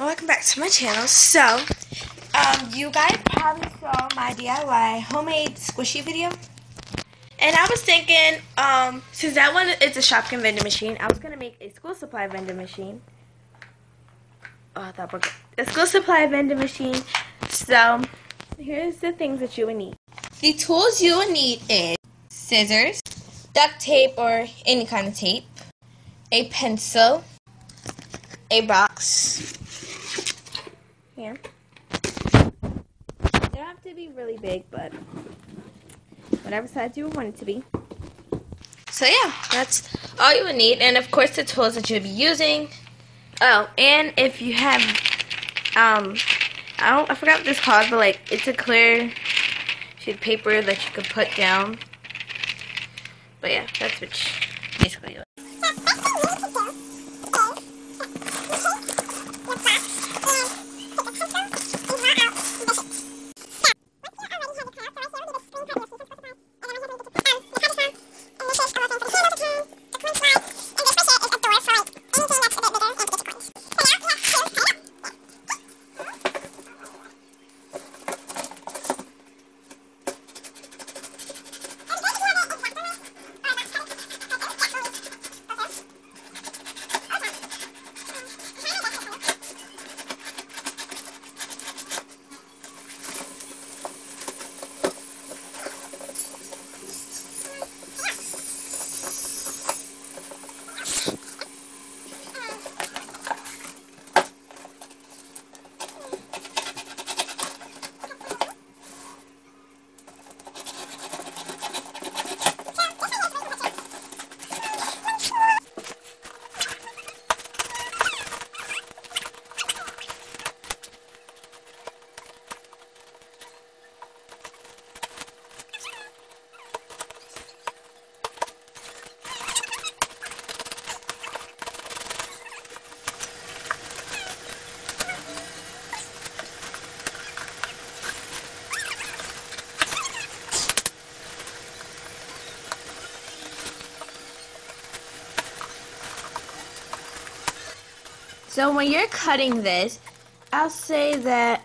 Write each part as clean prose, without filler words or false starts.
Welcome back to my channel. So, you guys probably saw my DIY homemade squishy video. And I was thinking, since that one is a Shopkin vending machine, I was going to make a school supply vending machine. Oh, I thought a school supply vending machine. So, here's the things that you would need. The tools you would need is scissors, duct tape or any kind of tape, a pencil, a box. Here. They don't have to be really big, but whatever size you want it to be. So yeah, that's all you would need, and of course the tools that you'll be using. Oh, and if you have, I forgot what this is called, but like it's a clear sheet of paper that you could put down. But yeah, that's basically it. So when you're cutting this, I'll say that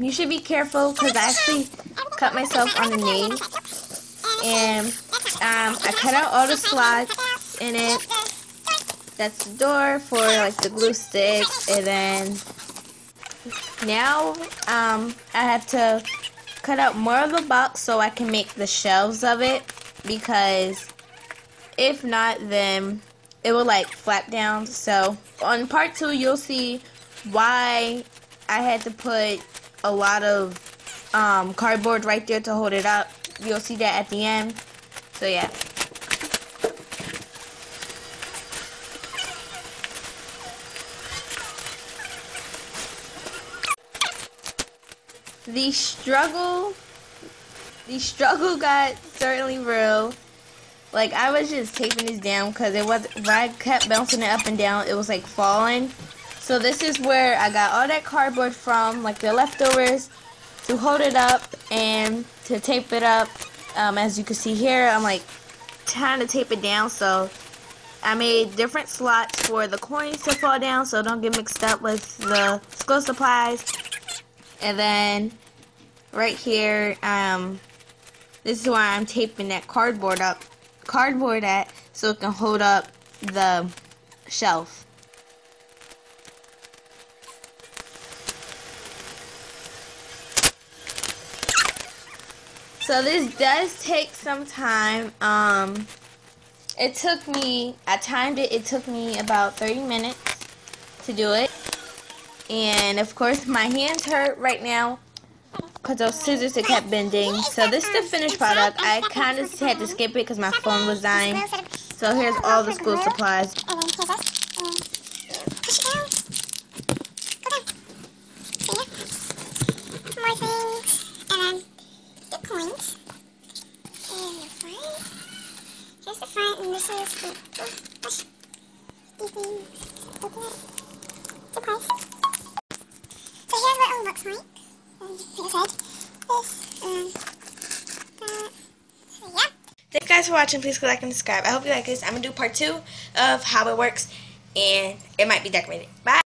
you should be careful because I actually cut myself on the knee, and I cut out all the slots in it. That's the door for like the glue sticks, and then now I have to cut out more of the box so I can make the shelves of it, because if not, then it will like flap down. So on part 2 you'll see why I had to put a lot of cardboard right there to hold it up. You'll see that at the end. So yeah. The struggle got certainly real. Like, I was just taping this down because if I kept bouncing it up and down, it was like falling. So this is where I got all that cardboard from, like the leftovers, to hold it up and to tape it up. As you can see here, I'm like trying to tape it down. So I made different slots for the coins to fall down, so don't get mixed up with the school supplies. And then right here, this is where I'm taping that cardboard at so it can hold up the shelf. So this does take some time. I timed it, it took me about 30 minutes to do it. And of course my hands hurt right now because those scissors that kept bending. So this is the finished product. I kind of had to skip it because my phone was dying. So here's all the school supplies. More things, and then the coins. And the front. Here's the front, and this is the price. So here's what it looks like. Thank you guys for watching. Please click like and subscribe. I hope you like this. I'm going to do part 2 of how it works, and it might be decorated. Bye.